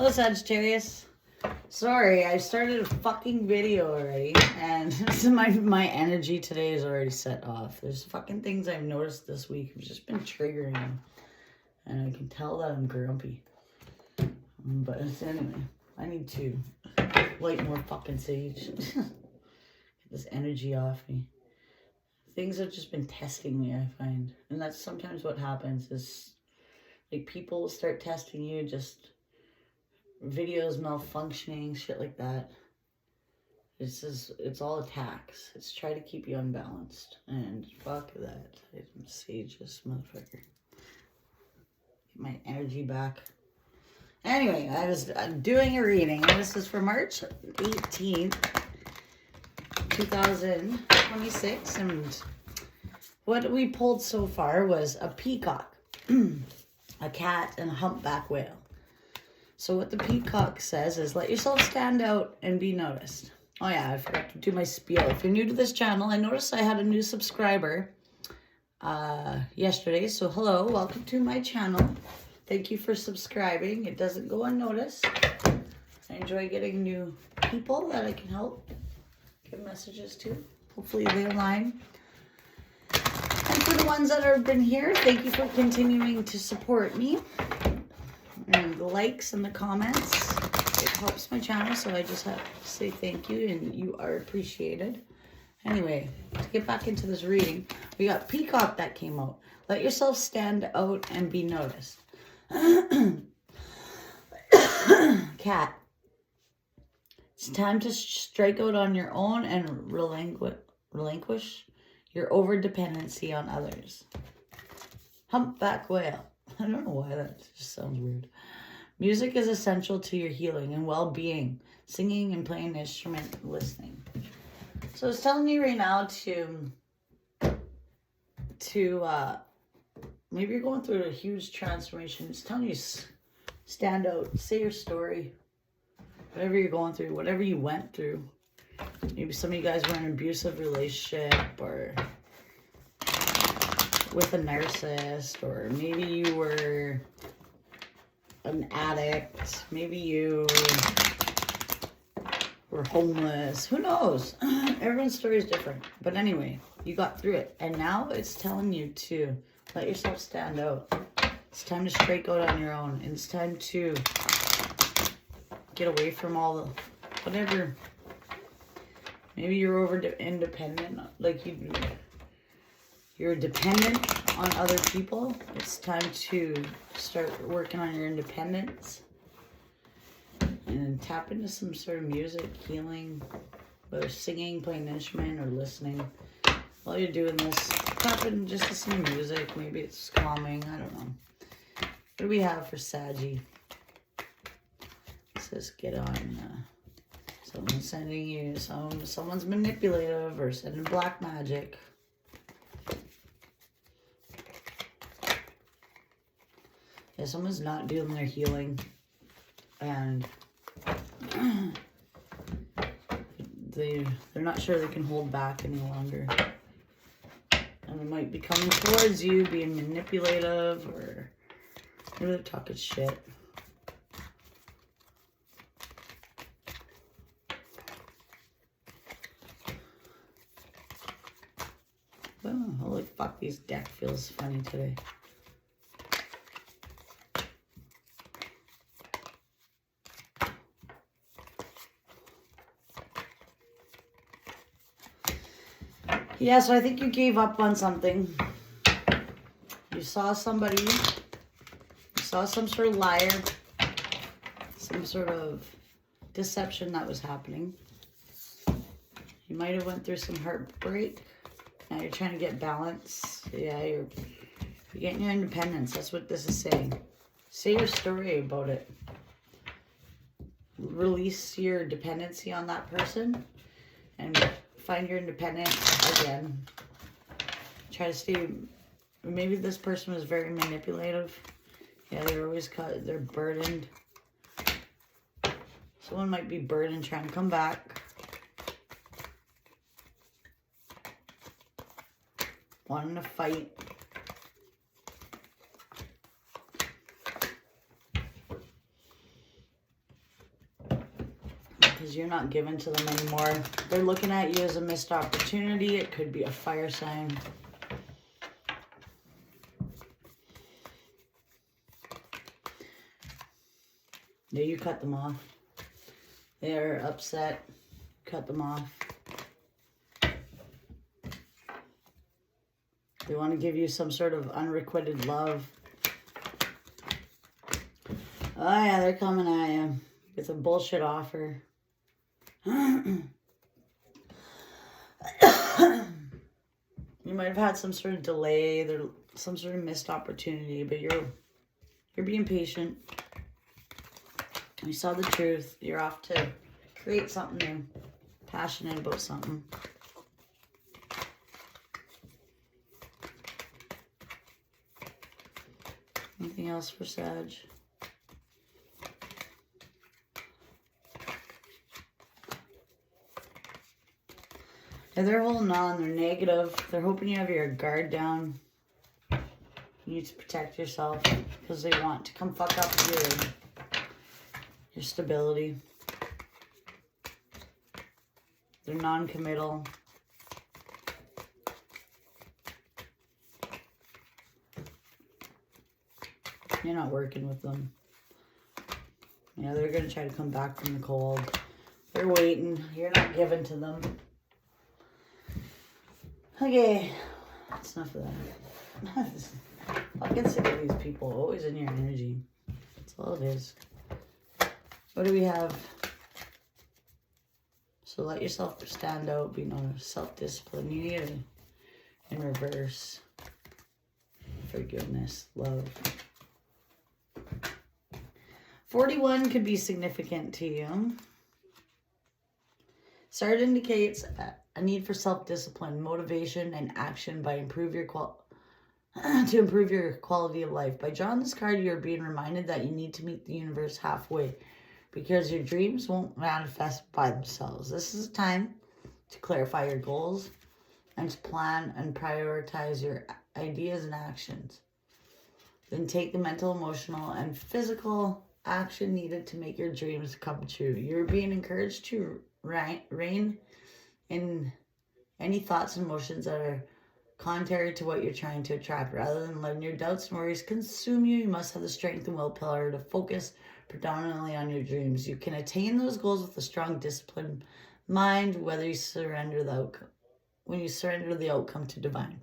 Hello, Sagittarius. Sorry, I started a fucking video already, and my energy today is already set off. There's fucking things I've noticed this week have just been triggering me, and I can tell that I'm grumpy. But anyway, I need to light more fucking sage. Get this energy off me. Things have just been testing me, I find. And that's sometimes what happens is, like, people start testing you, just videos malfunctioning, shit like that. It's all attacks. It's try to keep you unbalanced. And fuck that. I'm sage this motherfucker. Get my energy back. Anyway, I'm doing a reading. This is for March 18th, 2026. And what we pulled so far was a peacock, a cat, and a humpback whale. So what the peacock says is, let yourself stand out and be noticed. Oh yeah, I forgot to do my spiel. If you're new to this channel, I noticed I had a new subscriber yesterday. So hello, welcome to my channel. Thank you for subscribing. It doesn't go unnoticed. I enjoy getting new people that I can help give messages to. Hopefully they align. And for the ones that have been here, thank you for continuing to support me. And the likes and the comments, it helps my channel, so I just have to say thank you, and you are appreciated. Anyway, to get back into this reading, we got peacock that came out. Let yourself stand out and be noticed. Cat. It's time to strike out on your own and relinquish your over-dependency on others. Humpback whale. I don't know why that just sounds weird. Music is essential to your healing and well-being. Singing and playing an instrument, listening. So it's telling you right now to maybe you're going through a huge transformation. It's telling you stand out, say your story. Whatever you're going through, whatever you went through. Maybe some of you guys were in an abusive relationship or with a narcissist, or maybe you were an addict, maybe you were homeless, who knows? Everyone's story is different, but anyway, you got through it, and now it's telling you to let yourself stand out. It's time to strike out on your own, and it's time to get away from all the whatever. Maybe you're independent, like you're dependent on other people. It's time to start working on your independence and tap into some sort of music, healing, whether singing, playing an instrument, or listening. While you're doing this, tap in just to some music. Maybe it's calming. I don't know. What do we have for Saggy? It says get on. Someone's sending you someone's manipulative or sending black magic. Yeah, someone's not doing their healing, and they're not sure they can hold back any longer, and they might be coming towards you, being manipulative, or maybe they're talking shit. Oh, holy fuck, this deck feels funny today. Yeah, so I think you gave up on something. You saw somebody, you saw some sort of liar, some sort of deception that was happening. You might have went through some heartbreak. Now you're trying to get balance. Yeah, you're getting your independence. That's what this is saying. Say your story about it. Release your dependency on that person and find your independence again. Try to stay. Maybe this person was very manipulative. Yeah, they're always they're burdened. Someone might be burdened trying to come back. Wanting to fight. because you're not given to them anymore. They're looking at you as a missed opportunity. It could be a fire sign. Yeah, you cut them off. They're upset. Cut them off. They want to give you some sort of unrequited love. Oh yeah, they're coming at you with a bullshit offer. You might have had some sort of delay, there's some sort of missed opportunity, but you're being patient. You saw the truth. You're off to create something new. Passionate about something. Anything else for Sag? Yeah, they're holding on. They're negative. They're hoping you have your guard down. You need to protect yourself because they want to come fuck up your stability. They're non-committal. You're not working with them. Yeah, they're going to try to come back from the cold. They're waiting. You're not giving to them. Okay. That's enough of that. I'll get sick of these people. Always in your energy. That's all it is. What do we have? So let yourself stand out. Be known as self-discipline. You need it in reverse. Forgiveness. Love. 41 could be significant to you. Start indicates a need for self-discipline, motivation, and action by to improve your quality of life. By drawing this card, you're being reminded that you need to meet the universe halfway because your dreams won't manifest by themselves. This is a time to clarify your goals and to plan and prioritize your ideas and actions. Then take the mental, emotional, and physical action needed to make your dreams come true. You're being encouraged to rein in any thoughts and emotions that are contrary to what you're trying to attract. Rather than letting your doubts and worries consume you, you must have the strength and willpower to focus predominantly on your dreams. You can attain those goals with a strong, disciplined mind, whether you surrender the outcome, when you surrender the outcome to divine.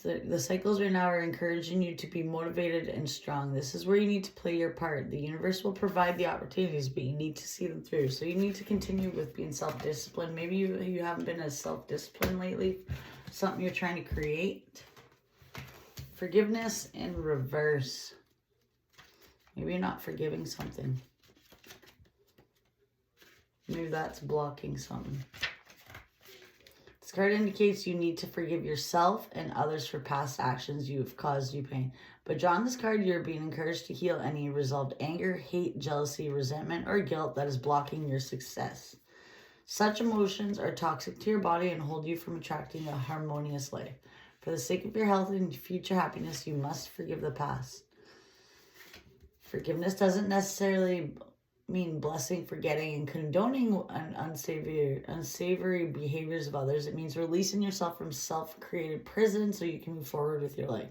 The cycles right now are encouraging you to be motivated and strong. This is where you need to play your part. The universe will provide the opportunities, but you need to see them through. So you need to continue with being self-disciplined. Maybe you haven't been as self-disciplined lately. Something you're trying to create. Forgiveness in reverse. Maybe you're not forgiving something. Maybe that's blocking something. This card indicates you need to forgive yourself and others for past actions you have caused you pain. But drawing this card, you're being encouraged to heal any resolved anger, hate, jealousy, resentment, or guilt that is blocking your success. Such emotions are toxic to your body and hold you from attracting a harmonious life. For the sake of your health and future happiness, you must forgive the past. Forgiveness doesn't necessarily mean blessing, forgetting, and condoning unsavory behaviors of others. It means releasing yourself from self-created prison so you can move forward with your life.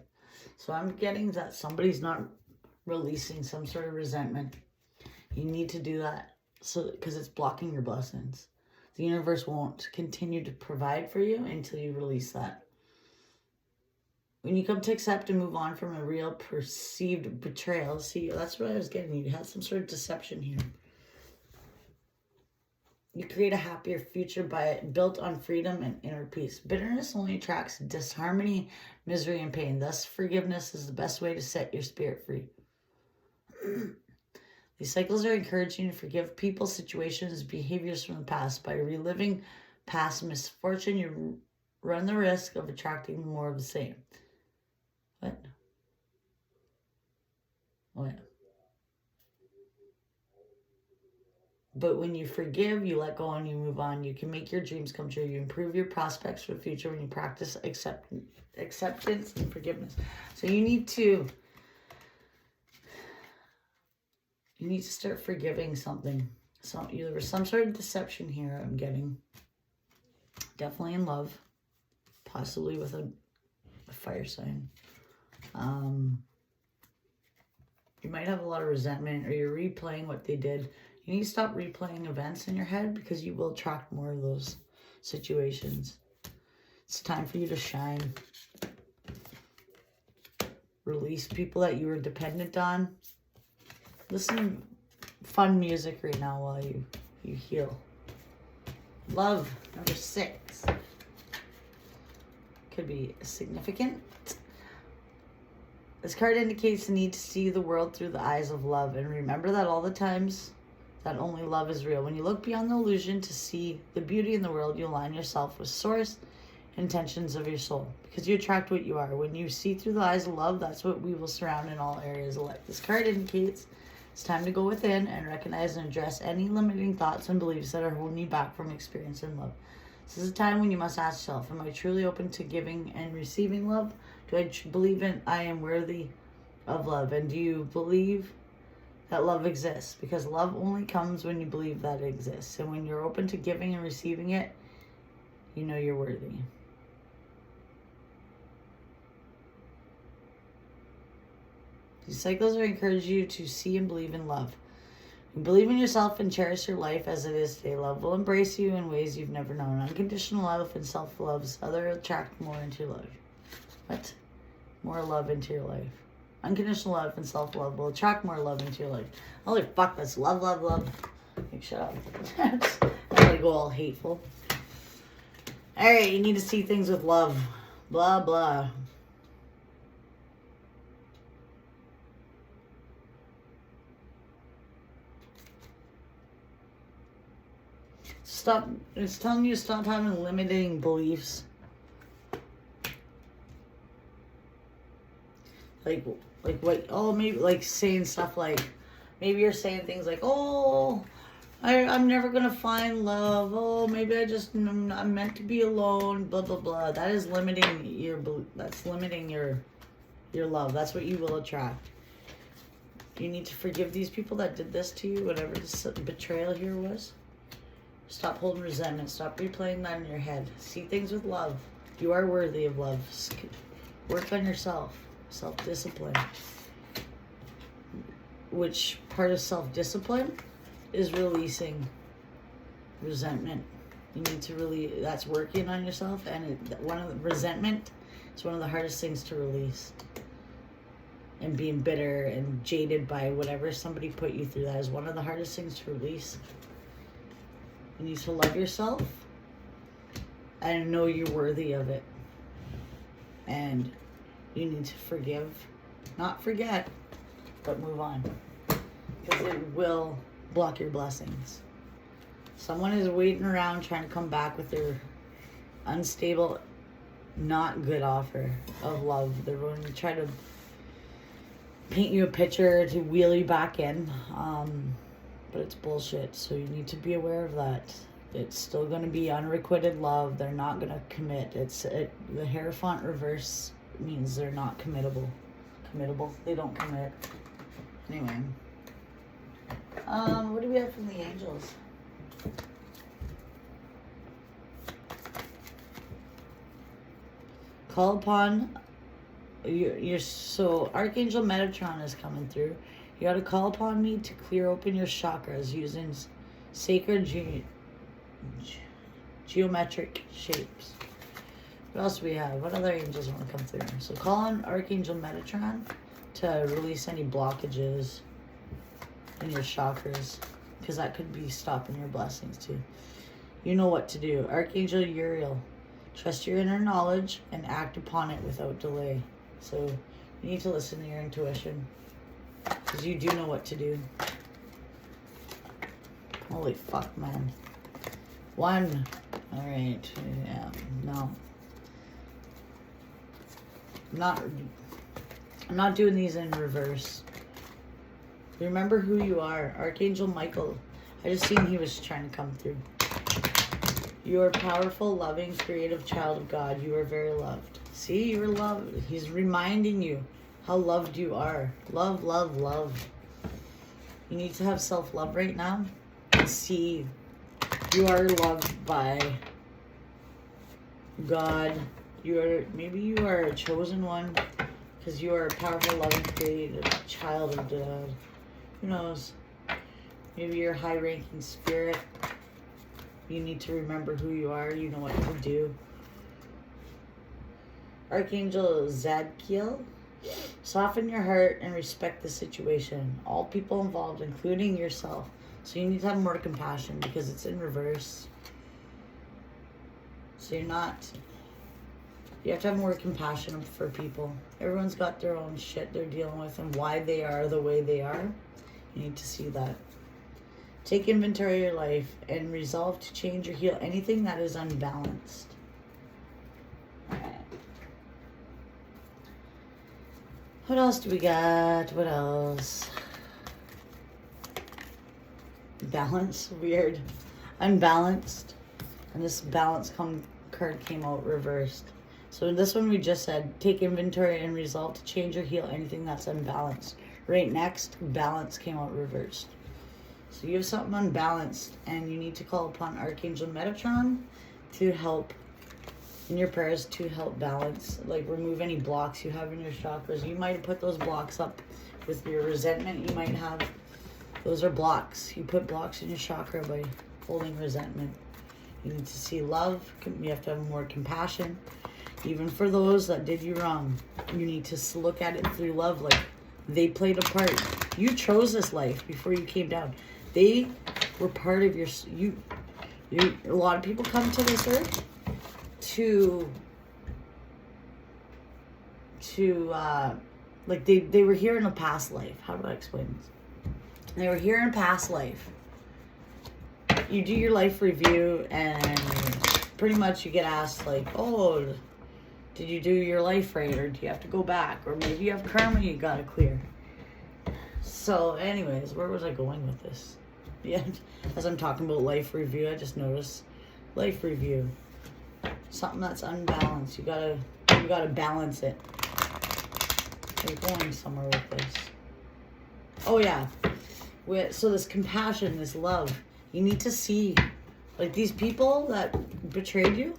So I'm getting that somebody's not releasing some sort of resentment. You need to do that because it's blocking your blessings. The universe won't continue to provide for you until you release that. When you come to accept and move on from a real perceived betrayal, see, that's what I was getting. You had some sort of deception here. You create a happier future built on freedom and inner peace. Bitterness only attracts disharmony, misery, and pain. Thus, forgiveness is the best way to set your spirit free. These cycles are encouraging you to forgive people, situations, behaviors from the past. By reliving past misfortune, you run the risk of attracting more of the same. What? Oh, yeah. But when you forgive, you let go and you move on. You can make your dreams come true. You improve your prospects for the future when you practice acceptance and forgiveness. So you need to You need to start forgiving something. There was some sort of deception here I'm getting. Definitely in love. Possibly with a fire sign. You might have a lot of resentment, or you're replaying what they did. You need to stop replaying events in your head, because you will attract more of those situations. It's time for you to shine. Release people that you were dependent on. Listen to fun music right now while you heal. Love, number 6. Could be significant. This card indicates the need to see the world through the eyes of love. And remember that all the times that only love is real. When you look beyond the illusion to see the beauty in the world, you align yourself with source intentions of your soul. Because you attract what you are. When you see through the eyes of love, that's what we will surround in all areas of life. This card indicates it's time to go within and recognize and address any limiting thoughts and beliefs that are holding you back from experiencing love. This is a time when you must ask yourself, am I truly open to giving and receiving love? Do I believe I am worthy of love? And do you believe that love exists? Because love only comes when you believe that it exists. And when you're open to giving and receiving it, you know you're worthy. These cycles are encouraging you to see and believe in love. You believe in yourself and cherish your life as it is today. Love will embrace you in ways you've never known. Unconditional love and self-love attract more into your life. What? More love into your life. Unconditional love and self-love will attract more love into your life. Holy fuck, that's love, love, love. Like, shut up. I'm gonna go all hateful. Alright, you need to see things with love. Blah, blah. Stop. It's telling you to stop having limiting beliefs. Like what? Oh, maybe like saying stuff like, maybe you're saying things like, oh, I'm never gonna find love. Oh, maybe I'm meant to be alone. Blah blah blah. That is limiting your. That's limiting your love. That's what you will attract. You need to forgive these people that did this to you. Whatever this betrayal here was. Stop holding resentment. Stop replaying that in your head. See things with love. You are worthy of love. Work on yourself. Self-discipline. Which part of self-discipline is releasing resentment. You need to that's working on yourself. And resentment is one of the hardest things to release. And being bitter and jaded by whatever somebody put you through, that is one of the hardest things to release. You need to love yourself and know you're worthy of it. And you need to forgive, not forget, but move on. Because it will block your blessings. Someone is waiting around trying to come back with their unstable, not good offer of love. They're going to try to paint you a picture to wheel you back in. But it's bullshit, so you need to be aware of that. It's still going to be unrequited love. They're not going to commit. The Hierophant reverse means they're not committable. They don't commit. Anyway. What do we have from the angels? Call upon so Archangel Metatron is coming through. You got to call upon me to clear open your chakras using sacred geometric shapes. What else do we have? What other angels want to come through? So call on Archangel Metatron to release any blockages in your chakras, because that could be stopping your blessings too. You know what to do. Archangel Uriel, trust your inner knowledge and act upon it without delay. So you need to listen to your intuition, because you do know what to do. Holy fuck, man. 1. Alright. Yeah. No. I'm not doing these in reverse. Remember who you are. Archangel Michael. I just seen he was trying to come through. You are powerful, loving, creative child of God. You are very loved. See, you're loved. He's reminding you how loved you are. Love, love, love. You need to have self-love right now and see you are loved by God. Maybe you are a chosen one because you are a powerful, loving, creative child of God. Who knows? Maybe you're a high-ranking spirit. You need to remember who you are. You know what to do. Archangel Zadkiel. Soften your heart and respect the situation. All people involved, including yourself. So you need to have more compassion because it's in reverse. So you have to have more compassion for people. Everyone's got their own shit they're dealing with and why they are the way they are. You need to see that. Take inventory of your life and resolve to change or heal anything that is unbalanced. What else do we got? What else? Balance. Weird. Unbalanced. And this balance card came out reversed. So in this one we just said, take inventory and resolve to change or heal anything that's unbalanced. Right next, balance came out reversed. So you have something unbalanced and you need to call upon Archangel Metatron to help in your prayers to help balance, like remove any blocks you have in your chakras. You might have put those blocks up with your resentment you might have. Those are blocks. You put blocks in your chakra by holding resentment. You need to see love. You have to have more compassion. Even for those that did you wrong, you need to look at it through love, like they played a part. You chose this life before you came down. They were part of a lot of people come to this earth like they were here in a past life. How do I explain this? They were here in a past life. You do your life review and pretty much you get asked like, oh, did you do your life right, or do you have to go back, or maybe you have karma you gotta clear. So anyways, where was I going with this? Yeah, as I'm talking about life review, I just noticed life review. Something that's unbalanced. You gotta balance it. You're going somewhere with this. Oh yeah. So this compassion, this love, you need to see, like these people that betrayed you,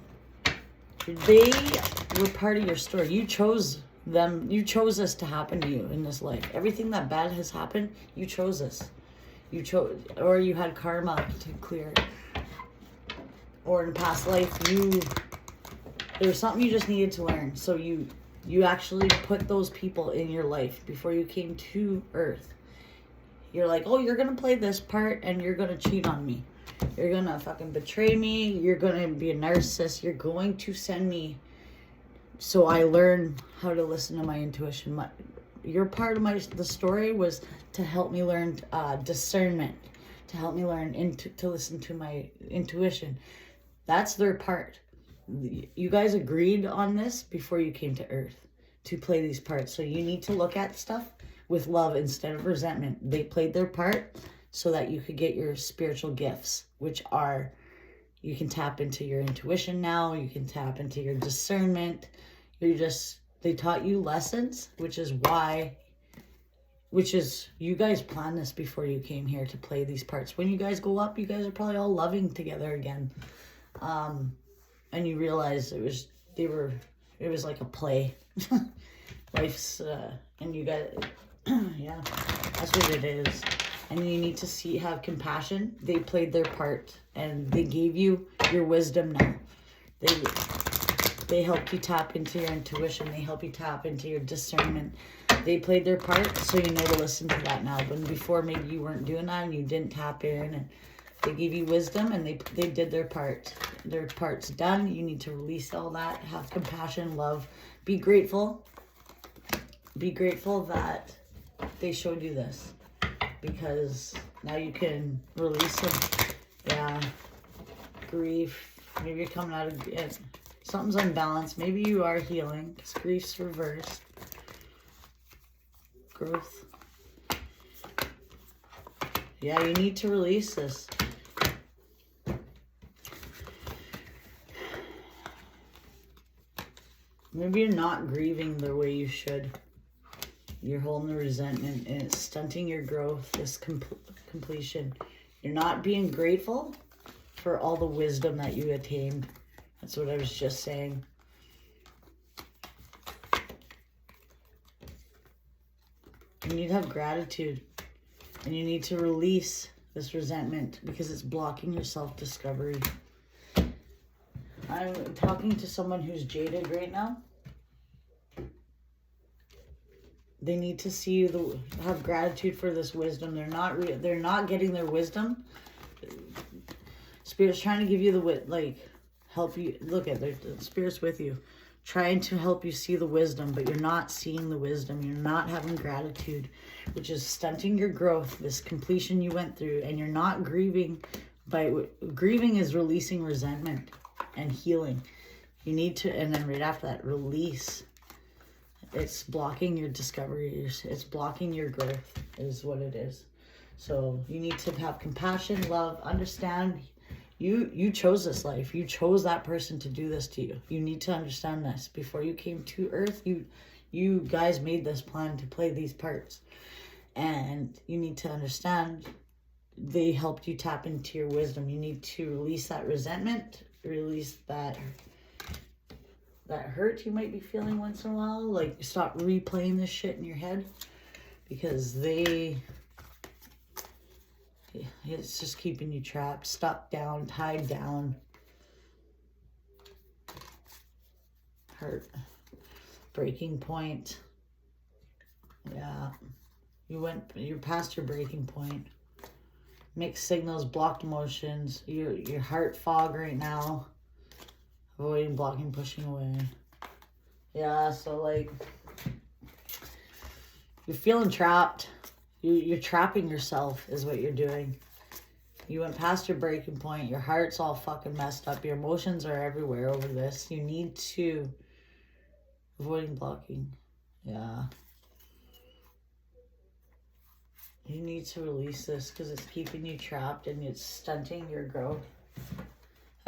they were part of your story. You chose them. You chose this to happen to you in this life. Everything that bad has happened, you chose this. You chose, or you had karma to clear. Or in past life, there was something you just needed to learn. So you actually put those people in your life before you came to Earth. You're like, oh, you're going to play this part and you're going to cheat on me. You're going to fucking betray me. You're going to be a narcissist. You're going to send me. So I learned how to listen to my intuition. Your part of the story was to help me learn discernment, to help me learn to listen to my intuition. That's their part. You guys agreed on this before you came to Earth to play these parts. So you need to look at stuff with love instead of resentment. They played their part so that you could get your spiritual gifts, which are, you can tap into your intuition now. You can tap into your discernment. They taught you lessons, which is you guys planned this before you came here to play these parts. When you guys go up, you guys are probably all loving together again. And you realize it was like a play. Life's, and you guys, yeah, that's what it is. And you need to have compassion. They played their part and they gave you your wisdom now. They helped you tap into your intuition. They help you tap into your discernment. They played their part, so you know to listen to that now. But before, maybe you weren't doing that and you didn't tap in, and they gave you wisdom and they did their part. Their part's done. You need to release all that. Have compassion, love. Be grateful. Be grateful that they showed you this, because now you can release some, grief. Maybe you're coming out of it. Something's unbalanced. Maybe you are healing because grief's reversed. Growth. Yeah, you need to release this. Maybe you're not grieving the way you should. You're holding the resentment and it's stunting your growth, this completion. You're not being grateful for all the wisdom that you attained. That's what I was just saying. You need to have gratitude. And you need to release this resentment because it's blocking your self-discovery. I'm talking to someone who's jaded right now. They need to see you have gratitude for this wisdom. They're not getting their wisdom. Spirit's trying to give you help you look at the Spirit's with you, trying to help you see the wisdom, but you're not seeing the wisdom. You're not having gratitude, which is stunting your growth, this completion you went through, and you're not grieving. Grieving is releasing resentment and healing. You need to, and then right after that, release. It's blocking your discovery. It's blocking your growth is what it is. So you need to have compassion, love, understand. You chose this life. You chose that person to do this to you. You need to understand this. Before you came to Earth, you guys made this plan to play these parts. And you need to understand they helped you tap into your wisdom. You need to release that resentment, release that hurt you might be feeling once in a while. Like, stop replaying this shit in your head because it's just keeping you trapped, stuck down, tied down. Hurt. Breaking point. Yeah. You're past your breaking point. Mixed signals, blocked emotions. Your heart fog right now. Avoiding, blocking, pushing away. Yeah, so like, you're feeling trapped. You're trapping yourself is what you're doing. You went past your breaking point. Your heart's all fucking messed up. Your emotions are everywhere over this. You need to avoiding, blocking. Yeah. You need to release this because it's keeping you trapped and it's stunting your growth.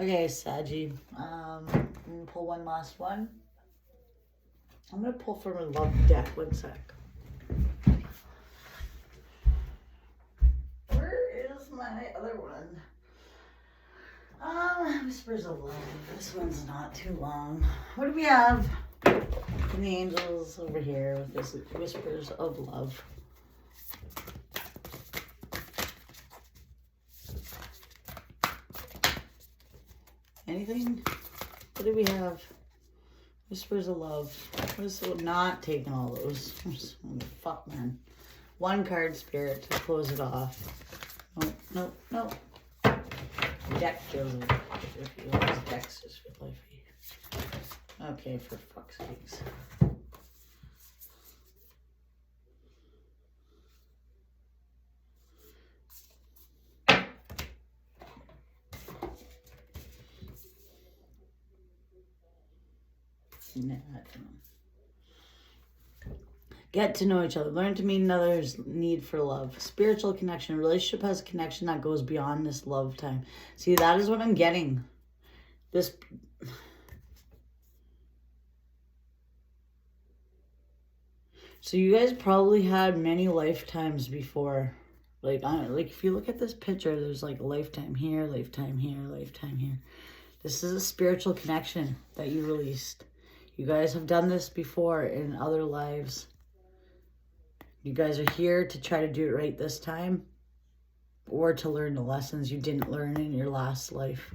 Okay, Saggy. I'm going to pull one last one. I'm going to pull from a love deck. One sec. Where is my other one? Whispers of Love. This one's not too long. What do we have? And the angels over here with this Whispers of Love. Anything? What do we have? Whispers of Love. Not taking all those. Fuck, man. One card, Spirit, to close it off. No. Deck kills it. If you want decks, just for life. Okay, for fuck's sakes. Nah, I don't know. Get to know each other. Learn to meet another's need for love. Spiritual connection. Relationship has a connection that goes beyond this love time. See, that is what I'm getting. This. So you guys probably had many lifetimes before. Like if you look at this picture, there's like a lifetime here, lifetime here, lifetime here. This is a spiritual connection that you released. You guys have done this before in other lives. You guys are here to try to do it right this time, or to learn the lessons you didn't learn in your last life.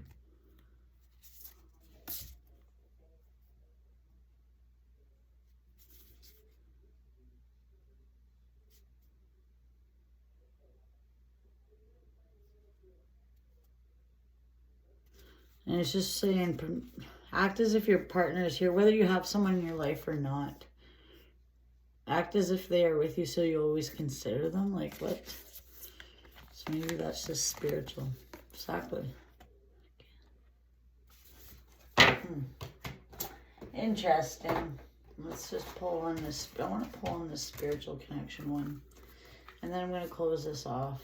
And it's just saying, act as if your partner is here, whether you have someone in your life or not. Act as if they are with you so you always consider them. Like, what? So maybe that's just spiritual. Exactly. Interesting. Let's just pull on this. I want to pull on this spiritual connection one. And then I'm going to close this off.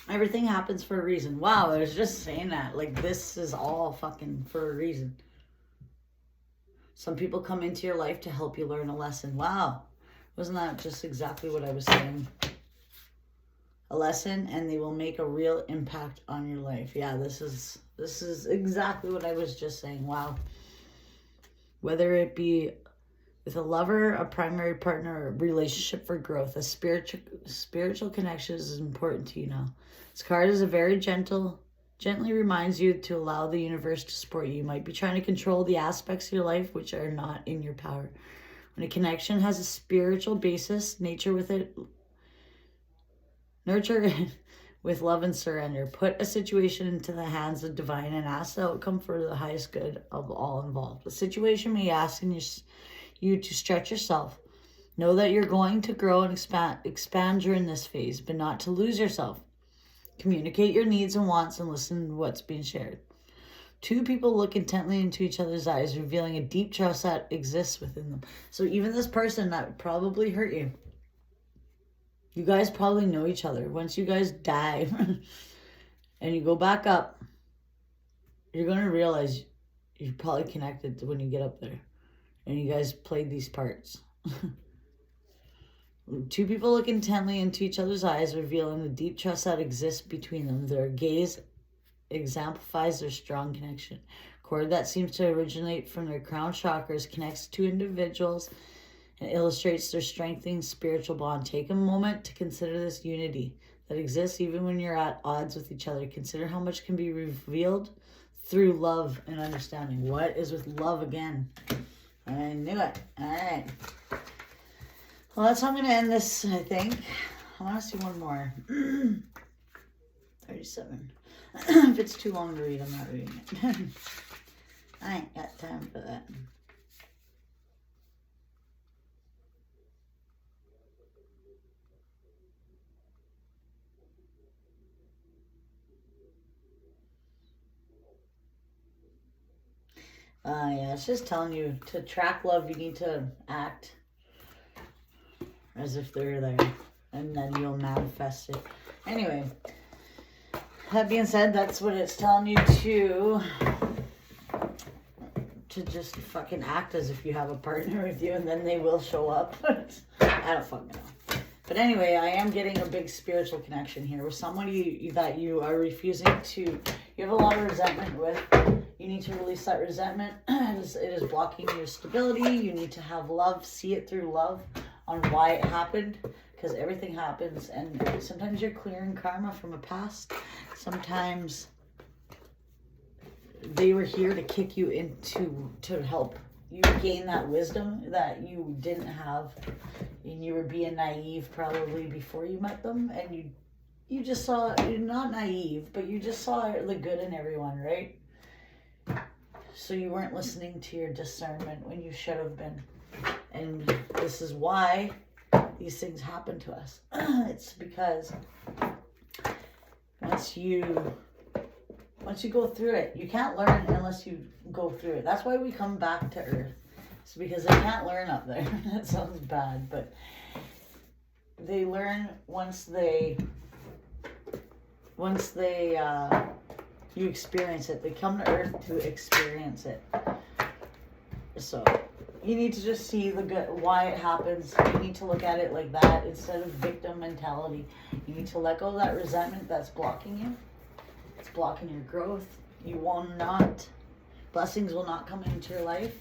Everything happens for a reason. Wow, I was just saying that. Like, this is all fucking for a reason. Some people come into your life to help you learn a lesson. Wow. Wasn't that just exactly what I was saying? A lesson, and they will make a real impact on your life. Yeah, this is exactly what I was just saying. Wow. Whether it be with a lover, a primary partner, or a relationship for growth, a spiritual connection is important to you now. This card is a very gently reminds you to allow the universe to support you. You might be trying to control the aspects of your life which are not in your power. When a connection has a spiritual basis, nurture it with love and surrender. Put a situation into the hands of divine and ask the outcome for the highest good of all involved. The situation may ask you to stretch yourself. Know that you're going to grow and expand during this phase, but not to lose yourself. Communicate your needs and wants and listen to what's being shared. Two people look intently into each other's eyes, revealing a deep trust that exists within them. So even this person that probably hurt you, you guys probably know each other. Once you guys die and you go back up, you're going to realize you're probably connected when you get up there. And you guys played these parts. Two people look intently into each other's eyes, revealing the deep trust that exists between them. Their gaze exemplifies their strong connection. A cord that seems to originate from their crown chakras connects two individuals and illustrates their strengthening spiritual bond. Take a moment to consider this unity that exists even when you're at odds with each other. Consider how much can be revealed through love and understanding. What is with love again? I knew it. All right. Well, that's how I'm going to end this, I think. I want to see one more. 37. If it's too long to read, I'm not reading it. I ain't got time for that. Yeah, it's just telling you to track love, you need to act as if they're there, and then you'll manifest it. Anyway, that being said, that's what it's telling you to just fucking act as if you have a partner with you, and then they will show up. I don't fucking know. But anyway, I am getting a big spiritual connection here with somebody that you are refusing to, you have a lot of resentment with. You need to release that resentment. It is blocking your stability. You need to have love, see it through love on why it happened, because everything happens, and sometimes you're clearing karma from a past. Sometimes they were here to kick you into, to help you gain that wisdom that you didn't have, and you were being naive probably before you met them, and you just saw, you're not naive, but you just saw the good in everyone, right? So you weren't listening to your discernment when you should have been. And this is why these things happen to us. It's because once you go through it, you can't learn unless you go through it. That's why we come back to Earth. It's because they can't learn up there. That sounds bad, but they learn once you experience it. They come to Earth to experience it. So you need to just see the good, why it happens. You need to look at it like that instead of victim mentality. You need to let go of that resentment that's blocking you. It's blocking your growth. Blessings will not come into your life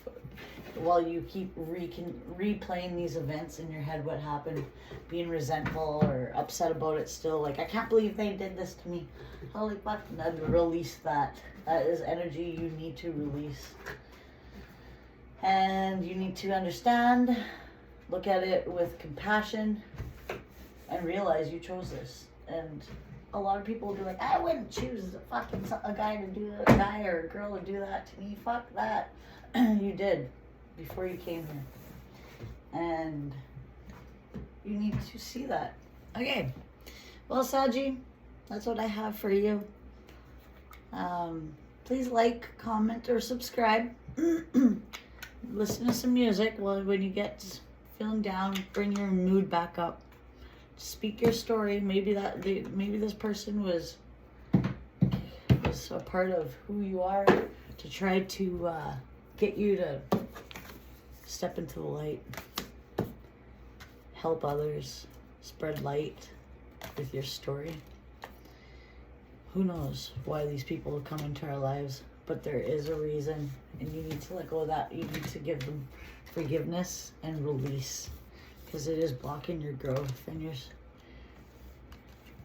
while you keep replaying these events in your head, what happened, being resentful or upset about it still. Like, I can't believe they did this to me. Holy fuck. Release that. That is energy you need to release. And you need to understand, look at it with compassion, and realize you chose this. And a lot of people will be like, I wouldn't choose a guy or a girl to do that to me. Fuck that. You did before you came here. And you need to see that. Okay. Well, Saji, that's what I have for you. Please like, comment, or subscribe. Listen to some music when you get feeling down. Bring your mood back up. Speak your story. Maybe this person was a part of who you are, to try to get you to Step into the light. Help others. Spread light with your story. Who knows why these people come into our lives, but there is a reason, and you need to let go of that. You need to give them forgiveness and release, because it is blocking your growth and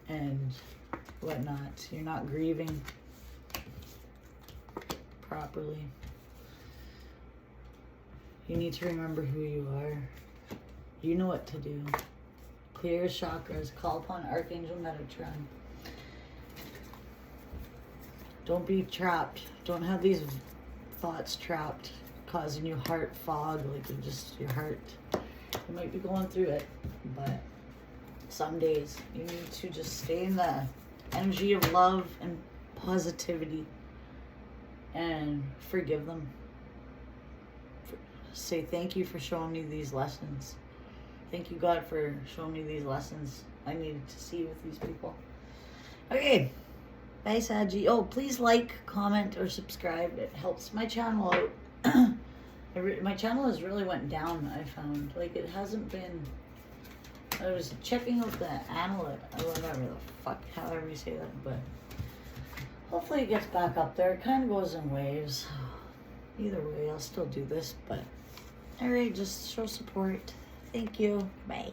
and whatnot. You're not grieving properly. You need to remember who you are. You know what to do. Clear your chakras. Call upon Archangel Metatron. Don't be trapped. Don't have these thoughts trapped, causing you heart fog, like your heart. You might be going through it, but some days you need to just stay in the energy of love and positivity and forgive them. Say thank you for showing me these lessons. Thank you, God, for showing me these lessons I needed to see with these people. Okay. Bye, Saggy. Oh, please like, comment, or subscribe. It helps my channel out. My channel has really went down, I found. Like, it hasn't been... I was checking out the analytics, or whatever the fuck, however you say that, but... hopefully it gets back up there. It kind of goes in waves. Either way, I'll still do this, but... alright, just show support. Thank you. Bye.